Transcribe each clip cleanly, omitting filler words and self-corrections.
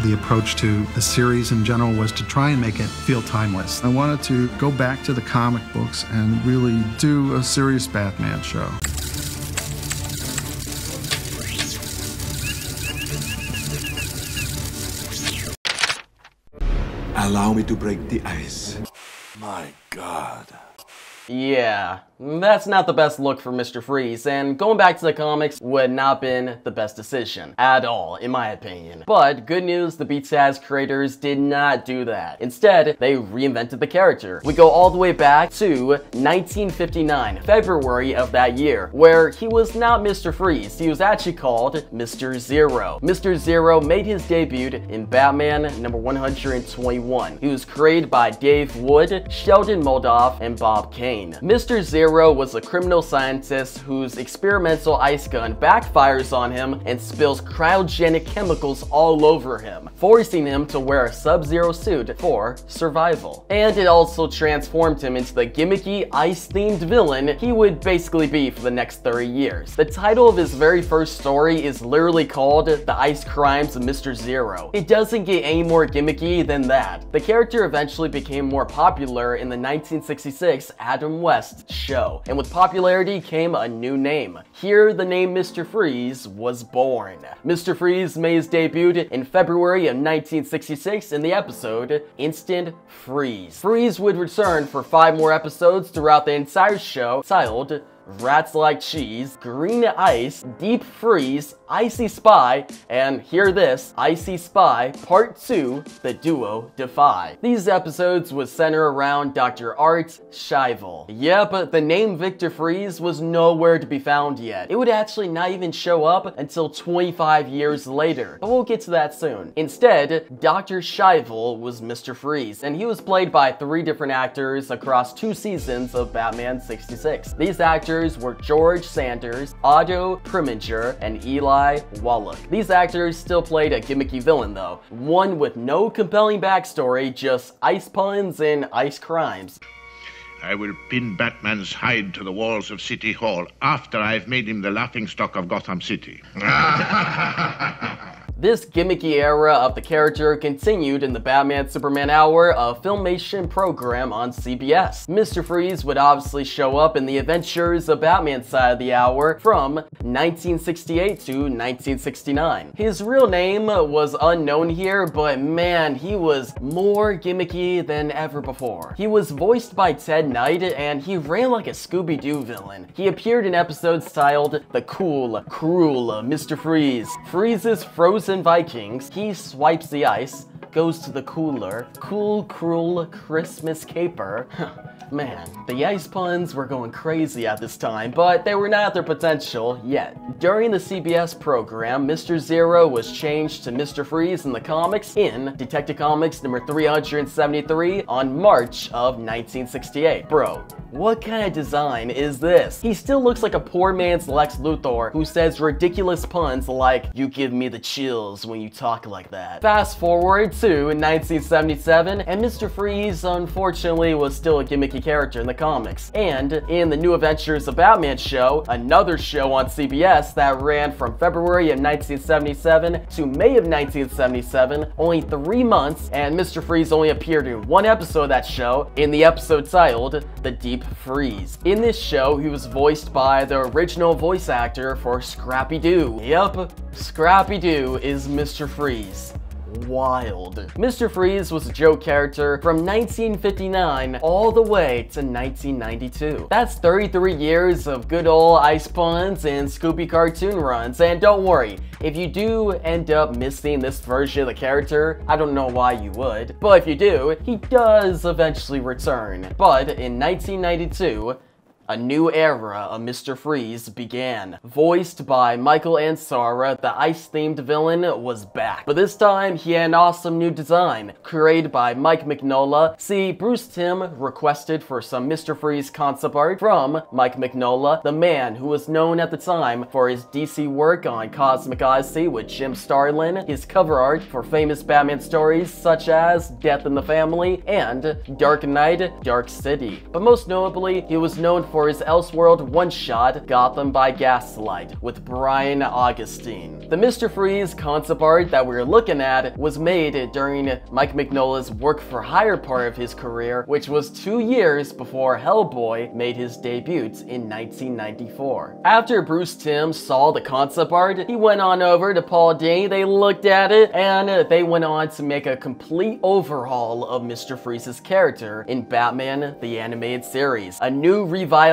The approach to the series in general was to try and make it feel timeless. I wanted to go back to the comic books and really do a serious Batman show. Allow me to break the ice. My God. Yeah, that's not the best look for Mr. Freeze, and going back to the comics would not been the best decision at all, in my opinion. But good news, the BTAS creators did not do that. Instead, they reinvented the character. We go all the way back to 1959, February of that year, where he was not Mr. Freeze. He was actually called Mr. Zero. Mr. Zero made his debut in Batman number 121. He was created by Dave Wood, Sheldon Moldoff, and Bob Kane. Mr. Zero was a criminal scientist whose experimental ice gun backfires on him and spills cryogenic chemicals all over him, forcing him to wear a Sub-Zero suit for survival. And it also transformed him into the gimmicky, ice-themed villain he would basically be for the next 30 years. The title of his very first story is literally called The Ice Crimes of Mr. Zero. It doesn't get any more gimmicky than that. The character eventually became more popular in the 1966 Adam West show, and with popularity came a new name. Here, the name Mr. Freeze was born. Mr. Freeze made his debut in February of 1966 in the episode Instant Freeze. Freeze would return for 5 more episodes throughout the entire show, titled Rats Like Cheese, Green Ice, Deep Freeze, Icy Spy, and hear this, Icy Spy Part 2, The Duo Defy. These episodes would center around Dr. Art Scheibel. Yeah, but the name Victor Freeze was nowhere to be found yet. It would actually not even show up until 25 years later, but we'll get to that soon. Instead, Dr. Scheibel was Mr. Freeze, and he was played by 3 different actors across 2 seasons of Batman 66. These actors were George Sanders, Otto Preminger, and Eli Wallach. These actors still played a gimmicky villain though, one with no compelling backstory, just ice puns and ice crimes. I will pin Batman's hide to the walls of City Hall after I've made him the laughingstock of Gotham City. This gimmicky era of the character continued in the Batman-Superman Hour, a Filmation program on CBS. Mr. Freeze would obviously show up in the Adventures of Batman side of the hour from 1968 to 1969. His real name was unknown here, but man, he was more gimmicky than ever before. He was voiced by Ted Knight, and he ran like a Scooby-Doo villain. He appeared in episodes titled The Cool, Cruel Mr. Freeze, Freeze's Frozen Vikings, he swipes the ice, goes to the cooler, cool, cruel Christmas caper. Man, the ice puns were going crazy at this time, but they were not at their potential yet. During the CBS program, Mr. Zero was changed to Mr. Freeze in the comics in Detective Comics number 373 on March of 1968. Bro, what kind of design is this? He still looks like a poor man's Lex Luthor who says ridiculous puns like, "You give me the chills when you talk like that." Fast forward to 1977, and Mr. Freeze unfortunately was still a gimmicky character in the comics. And in the New Adventures of Batman show, another show on CBS that ran from February of 1977 to May of 1977, only 3 months, and Mr. Freeze only appeared in 1 episode of that show, in the episode titled The Deep Freeze. In this show, he was voiced by the original voice actor for Scrappy-Doo. Yup, Scrappy-Doo is Mr. Freeze. Wild. Mr. Freeze was a joke character from 1959 all the way to 1992. That's 33 years of good old ice puns and Scooby cartoon runs, and don't worry, if you do end up missing this version of the character, I don't know why you would, but if you do, he does eventually return. But in 1992, a new era of Mr. Freeze began. Voiced by Michael Ansara, the ice-themed villain was back. But this time, he had an awesome new design, created by Mike Mignola. See, Bruce Timm requested for some Mr. Freeze concept art from Mike Mignola, the man who was known at the time for his DC work on Cosmic Odyssey with Jim Starlin, his cover art for famous Batman stories such as Death in the Family and Dark Knight, Dark City. But most notably, he was known for for his Elseworld one-shot Gotham by Gaslight with Brian Augustine. The Mr. Freeze concept art that we're looking at was made during Mike Mignola's work-for-hire part of his career, which was 2 years before Hellboy made his debut in 1994. After Bruce Timm saw the concept art, he went on over to Paul Dini, they looked at it, and they went on to make a complete overhaul of Mr. Freeze's character in Batman the Animated Series. A new revitalized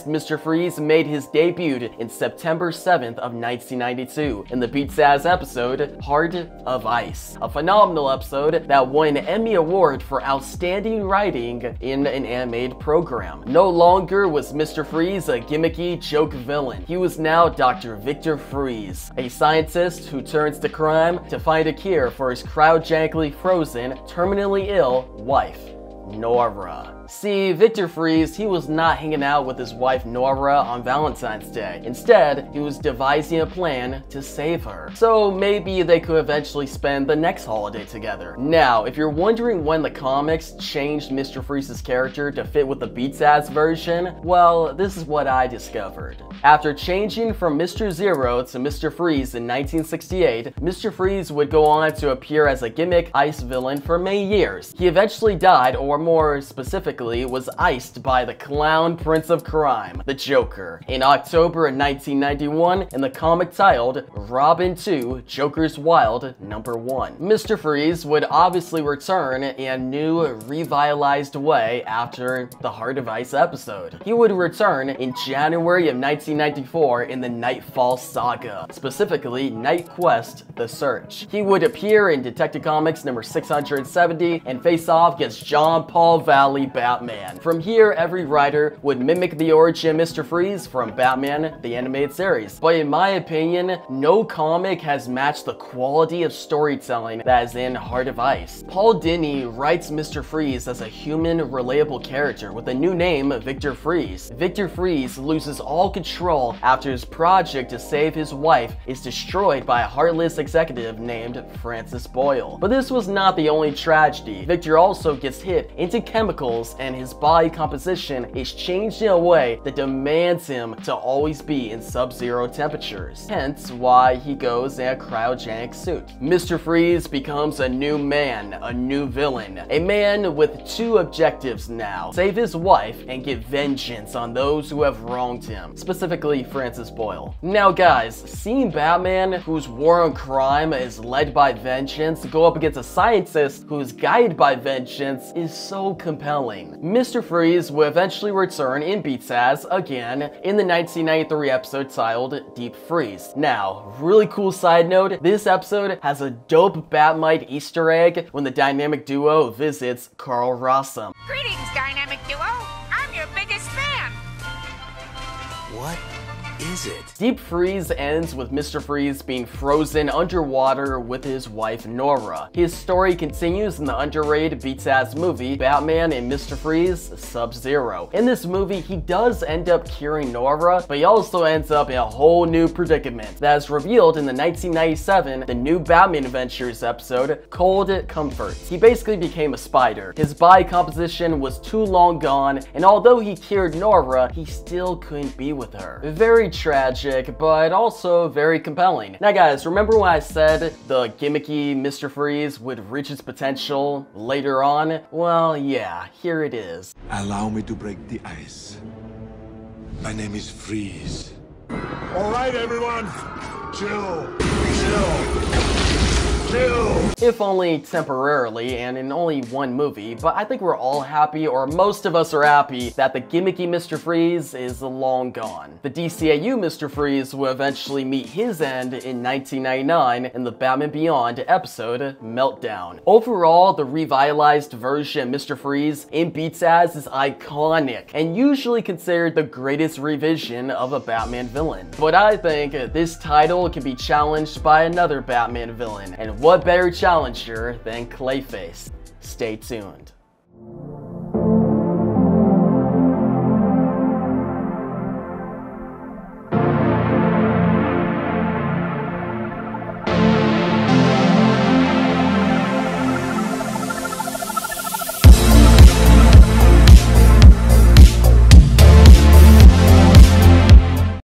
Mr. Freeze made his debut in September 7th of 1992 in the Beats Ass episode Heart of Ice, a phenomenal episode that won an Emmy Award for Outstanding Writing in an Animated Program. No longer was Mr. Freeze a gimmicky joke villain. He was now Dr. Victor Freeze, a scientist who turns to crime to find a cure for his cryogenically frozen, terminally ill wife, Nora. See, Victor Freeze, he was not hanging out with his wife Nora on Valentine's Day. Instead, he was devising a plan to save her. So maybe they could eventually spend the next holiday together. Now, if you're wondering when the comics changed Mr. Freeze's character to fit with the Beats Ass version, well, this is what I discovered. After changing from Mr. Zero to Mr. Freeze in 1968, Mr. Freeze would go on to appear as a gimmick ice villain for many years. He eventually died, or more specifically, was iced by the clown prince of crime, the Joker, in October of 1991 in the comic titled Robin 2 Joker's Wild #1. Mr. Freeze would obviously return in a new, revitalized way after the Heart of Ice episode. He would return in January of 1994 in the Nightfall saga, specifically Night Quest: The Search. He would appear in Detective Comics number 670 and face off against John Paul Valley Batman. From here, every writer would mimic the origin of Mr. Freeze from Batman the Animated Series. But in my opinion, no comic has matched the quality of storytelling that is in Heart of Ice. Paul Dini writes Mr. Freeze as a human, relatable character with a new name, Victor Freeze. Victor Freeze loses all control after his project to save his wife is destroyed by a heartless executive named Francis Boyle. But this was not the only tragedy. Victor also gets hit into chemicals and his body composition is changed in a way that demands him to always be in sub-zero temperatures, hence why he goes in a cryogenic suit. Mr. Freeze becomes a new man, a new villain, a man with two objectives now: save his wife and get vengeance on those who have wronged him, specifically Francis Boyle. Now guys, seeing Batman, whose war on crime is led by vengeance, go up against a scientist who is guided by vengeance is so compelling. Mr. Freeze will eventually return in Beats Ass again in the 1993 episode titled Deep Freeze. Now, really cool side note, this episode has a dope Batmite Easter egg when the dynamic duo visits Carl Rossum. Greetings, dynamic duo. I'm your biggest fan. What is it? Deep Freeze ends with Mr. Freeze being frozen underwater with his wife Nora. His story continues in the underrated Beats Ass movie Batman and Mr. Freeze Sub-Zero. In this movie, he does end up curing Nora, but he also ends up in a whole new predicament that is revealed in the 1997 The New Batman Adventures episode Cold Comfort. He basically became a spider. His body composition was too long gone, and although he cured Nora, he still couldn't be with her. Very tragic, but also very compelling. Now guys, remember when I said the gimmicky Mr. Freeze would reach its potential later on? Well, yeah, here it is. Allow me to break the ice. My name is Freeze. All right, everyone. Chill. Chill. If only temporarily and in only one movie, but I think we're all happy, or most of us are happy, that the gimmicky Mr. Freeze is long gone. The DCAU Mr. Freeze will eventually meet his end in 1999 in the Batman Beyond episode Meltdown. Overall, the revitalized version of Mr. Freeze in Beats Ass is iconic and usually considered the greatest revision of a Batman villain. But I think this title can be challenged by another Batman villain, and what better challenger than Clayface? Stay tuned.